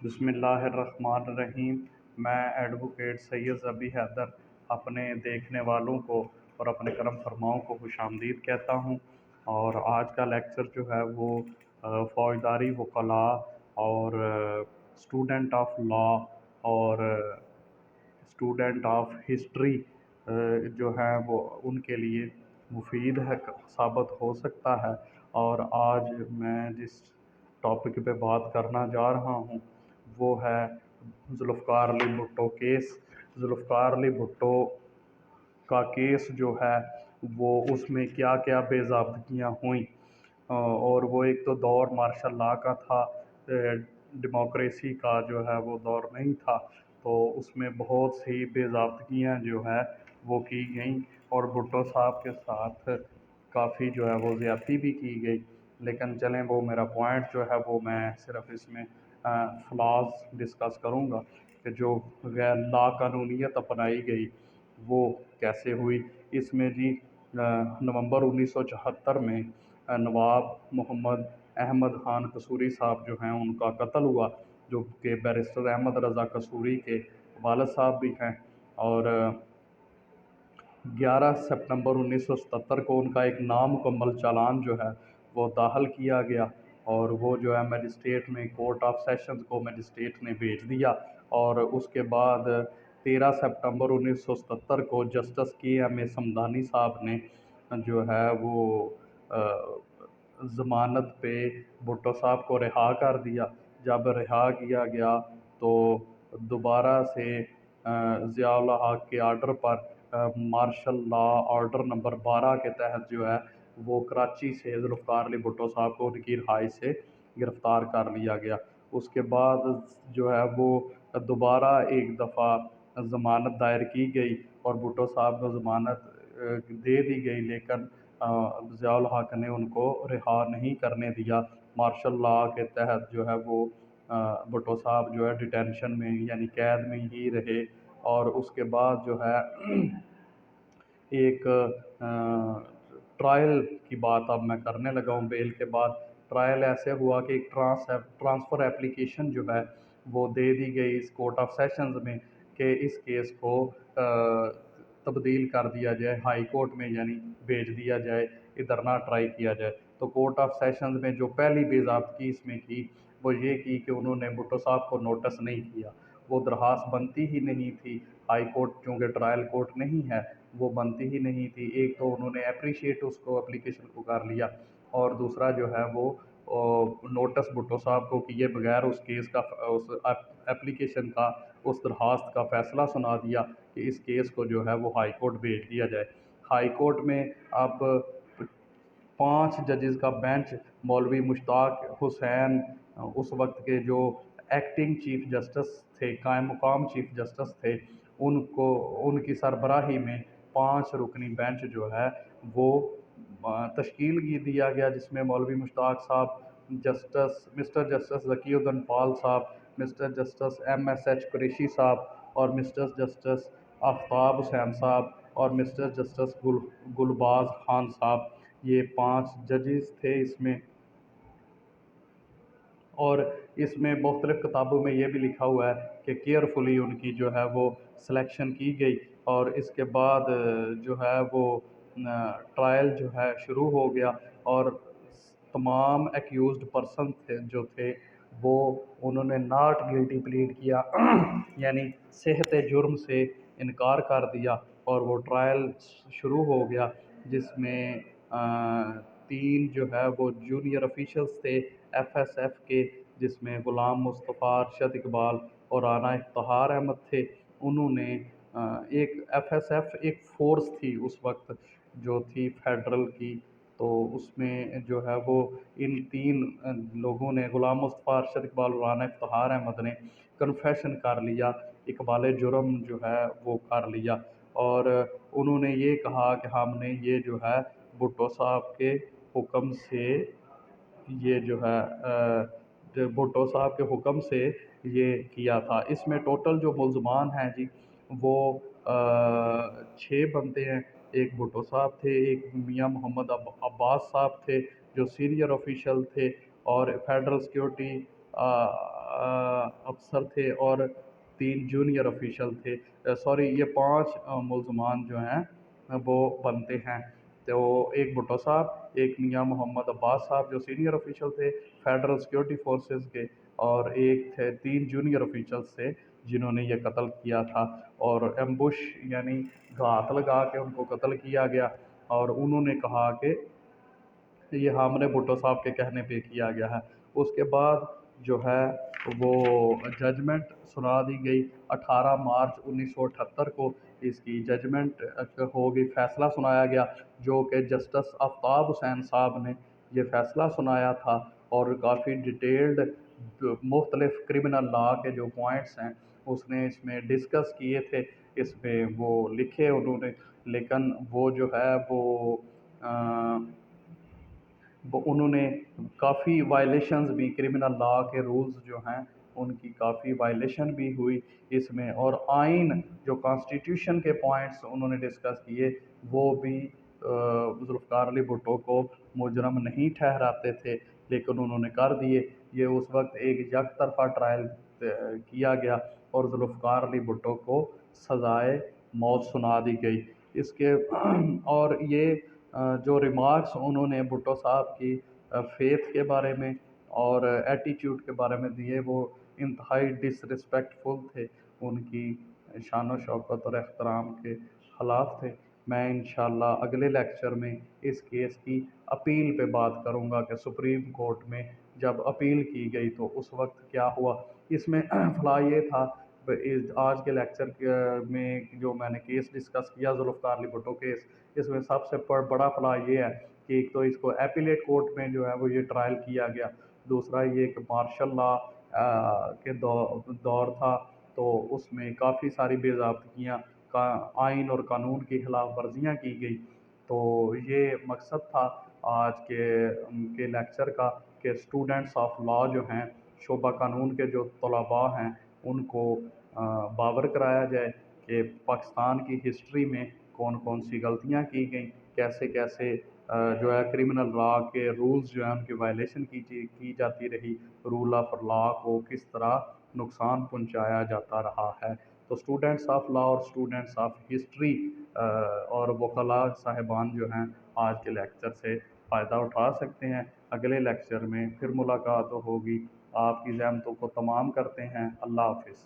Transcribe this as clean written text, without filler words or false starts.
बिस्मिल्लाहिर्रहमानिर्रहीम। मैं एडवोकेट सैयद ज़बी हैदर अपने देखने वालों को और अपने करम फरमाओं को खुशामदीद कहता हूँ। और आज का लेक्चर जो है वो फ़ौजदारी वकला और स्टूडेंट ऑफ लॉ और स्टूडेंट ऑफ हिस्ट्री जो हैं वो उनके लिए मुफीद है, साबित हो सकता है। और आज मैं जिस टॉपिक पे बात करना जा रहा हूँ वो है जुल्फ़िकार अली भुट्टो केस। जुल्फ़िकार अली भुट्टो का केस जो है वो उसमें क्या क्या बेज़ाब्तियाँ हुई, और वो एक तो दौर मार्शल लॉ का था, डेमोक्रेसी का जो है वो दौर नहीं था। तो उसमें बहुत सी बेज़ाब्तियाँ जो है वो की गई और भुट्टो साहब के साथ काफ़ी जो है वो ज़्यादती भी की गई। लेकिन चलें, वो मेरा पॉइंट जो है वो मैं सिर्फ इसमें फ्लॉज डिस्कस करूँगा कि जो गैर लाकानूनीयत अपनाई गई वो कैसे हुई। इसमें जी नवंबर 1974 में नवाब मोहम्मद अहमद ख़ान कसूरी साहब जो हैं उनका कत्ल हुआ, जो कि बैरिस्टर अहमद रज़ा कसूरी के वालिद साहब भी हैं। और 11 सितंबर 1977 को उनका एक नामुकम्मल चालान जो है वो दाखिल किया गया और वो जो है मजिस्ट्रेट में कोर्ट ऑफ सेशंस को मजिस्ट्रेट ने भेज दिया। और उसके बाद 13 सितंबर 1977 को जस्टिस KM समदानी साहब ने जो है वो ज़मानत पे भुट्टो साहब को रिहा कर दिया। जब रिहा किया गया तो दोबारा से ज़िया-उल हक के आर्डर पर मार्शल लॉ ऑर्डर नंबर 12 के तहत जो है वो कराची से जुल्फ़िकार अली भुट्टो साहब को उनकी रिहाई से गिरफ़्तार कर लिया गया। उसके बाद जो है वो दोबारा एक दफ़ा ज़मानत दायर की गई और भुट्टो साहब को ज़मानत दे दी गई, लेकिन ज़िया-उल हक ने उनको रिहा नहीं करने दिया। मार्शल लॉ के तहत जो है वो भुट्टो साहब जो है डिटेंशन में यानी कैद में ही रहे। और उसके बाद जो है एक ट्रायल की बात अब मैं करने लगा हूँ। बेल के बाद ट्रायल ऐसे हुआ कि एक ट्रांसफ़र एप्लीकेशन जो है वो दे दी गई इस कोर्ट ऑफ सेशंस में कि इस केस को तब्दील कर दिया जाए हाई कोर्ट में, यानी भेज दिया जाए, इधर ना ट्राई किया जाए। तो कोर्ट ऑफ सेशंस में जो पहली बेज़ाब्ती इसमें की वो ये की कि उन्होंने भुट्टो साहब को नोटिस नहीं किया। वो दरख्वास्त बनती ही नहीं थी। हाई कोर्ट चूँकि ट्रायल कोर्ट नहीं है, वो बनती ही नहीं थी। एक तो उन्होंने एप्रिशिएट उसको एप्लीकेशन को कर लिया और दूसरा जो है वो नोटिस भुट्टो साहब को किए बगैर उस केस का उस एप्लीकेशन का उस दरख्वास्त का फ़ैसला सुना दिया कि इस केस को जो है वो हाई कोर्ट भेज दिया जाए। हाई कोर्ट में अब 5 जजेस का बेंच मौलवी मुश्ताक हुसैन उस वक्त के जो एक्टिंग चीफ जस्टिस थे, कायम मुकाम चीफ जस्टिस थे, उनको उनकी सरबराही में 5 रुकनी बेंच जो है वो तश्कील की दिया गया, जिसमें मौलवी मुश्ताक साहब, मिस्टर जस्टिस ज़कीउद्दीन पाल साहब, मिस्टर जस्टिस MSH कुरैशी साहब और मिस्टर जस्टिस आफ्ताब हुसैन साहब और मिस्टर जस्टिस गुलबाज खान साहब, ये 5 जजेस थे इसमें। और इसमें मुख्तलिफ़ किताबों में ये भी लिखा हुआ है कि केयरफुली उनकी जो है वो सिलेक्शन की गई। और इसके बाद जो है वो ट्रायल जो है शुरू हो गया और तमाम एक्यूज़्ड पर्सन थे जो थे वो उन्होंने नॉट गिल्टी प्लीड किया यानी सेहत जुर्म से इनकार कर दिया और वो ट्रायल शुरू हो गया, जिसमें 3 जो है वो जूनियर ऑफिशियल्स थे FSF के, जिसमें ग़ुलाम मुस्तफ़ा, अरशद इकबाल और राना इफ्तिखार अहमद थे। उन्होंने एक FSF एक फ़ोर्स थी उस वक्त जो थी फेडरल की, तो उसमें जो है वो इन 3 लोगों ने, ग़ुलाम मुस्तफ़ा, अरशद इकबाल और राना इफ्तिखार अहमद ने कन्फेशन कर लिया, इकबाल जुर्म जो है वो कर लिया। और उन्होंने ये कहा कि हमने ये जो है भुट्टो साहब के हुक्म से ये जो है जो भुट्टो साहब के हुक्म से ये किया था। इसमें टोटल जो मुल्ज़मान हैं जी वो 6 बनते हैं। एक भुट्टो साहब थे, एक मियाँ मोहम्मद अब्बास साहब थे जो सीनियर ऑफिशियल थे, और फेडरल सिक्योरिटी افسر تھے اور 3 جونیئر آفیشل تھے، سوری یہ 5 ملزمان جو ہیں وہ بنتے ہیں۔ تو ایک بھٹو صاحب، ایک میاں محمد عباس صاحب جو سینئر آفیشل تھے فیڈرل سیکورٹی فورسز کے، اور ایک تھے 3 جونیئر آفیشلز تھے جنہوں نے یہ قتل کیا تھا، اور ایمبوش یعنی گھات لگا کے ان کو قتل کیا گیا، اور انہوں نے کہا کہ یہ ہمارے بھٹو صاحب کے کہنے پہ کیا گیا ہے۔ اس کے بعد جو ہے وہ ججمنٹ سنا دی گئی 18 مارچ 1978 کو، اس کی ججمنٹ ہو گئی، فیصلہ سنایا گیا، جو کہ جسٹس آفتاب حسین صاحب نے یہ فیصلہ سنایا تھا، اور کافی ڈیٹیلڈ مختلف کرمنل لا کے جو پوائنٹس ہیں اس نے اس میں ڈسکس کیے تھے، اس میں وہ لکھے انہوں نے، لیکن وہ جو ہے وہ انہوں نے کافی وائلیشنز بھی، کرمنل لا کے رولز جو ہیں ان کی کافی وائلیشن بھی ہوئی اس میں، اور آئین جو کانسٹیٹیوشن کے پوائنٹس انہوں نے ڈسکس کیے وہ بھی ذوالفقار علی بھٹو کو مجرم نہیں ٹھہراتے تھے، لیکن انہوں نے کر دیے۔ یہ اس وقت ایک یک طرفہ ٹرائل کیا گیا اور ذوالفقار علی بھٹو کو سزائے موت سنا دی گئی۔ اس کے اور یہ جو ریمارکس انہوں نے بھٹو صاحب کی فیتھ کے بارے میں اور ایٹیٹیوڈ کے بارے میں دیے وہ انتہائی ڈس رسپیکٹفل تھے، ان کی شان و شوکت اور احترام کے خلاف تھے۔ میں انشاءاللہ اگلے لیکچر میں اس کیس کی اپیل پہ بات کروں گا کہ سپریم کورٹ میں جب اپیل کی گئی تو اس وقت کیا ہوا۔ اس میں فلاح یہ تھا، آج کے لیکچر میں جو میں نے کیس ڈسکس کیا ذوالفقار علی بھٹو کیس، اس میں سب سے بڑا فلاح یہ ہے کہ ایک تو اس کو ایپیلیٹ کورٹ میں جو ہے وہ یہ ٹرائل کیا گیا، دوسرا یہ کہ مارشل لا کے دور تھا، تو اس میں کافی ساری بے ضابطگیاں، آئین اور قانون کی خلاف ورزیاں کی گئی۔ تو یہ مقصد تھا آج کے لیکچر کا کہ اسٹوڈنٹس آف لا جو ہیں، شعبہ قانون کے جو طلباء ہیں، ان کو باور کرایا جائے کہ پاکستان کی ہسٹری میں کون کون سی غلطیاں کی گئیں، کیسے کیسے جو ہے کرمنل لا کے رولز جو ہیں ان کی وائلیشن کی جاتی رہی، رول آف لا کو کس طرح نقصان پہنچایا جاتا رہا ہے۔ تو اسٹوڈنٹس آف لا اور اسٹوڈنٹس آف ہسٹری اور وکلاء صاحبان جو ہیں آج کے لیکچر سے فائدہ اٹھا سکتے ہیں۔ اگلے لیکچر میں پھر ملاقات ہوگی۔ آپ کی زحمتوں کو تمام کرتے ہیں۔ اللہ حافظ۔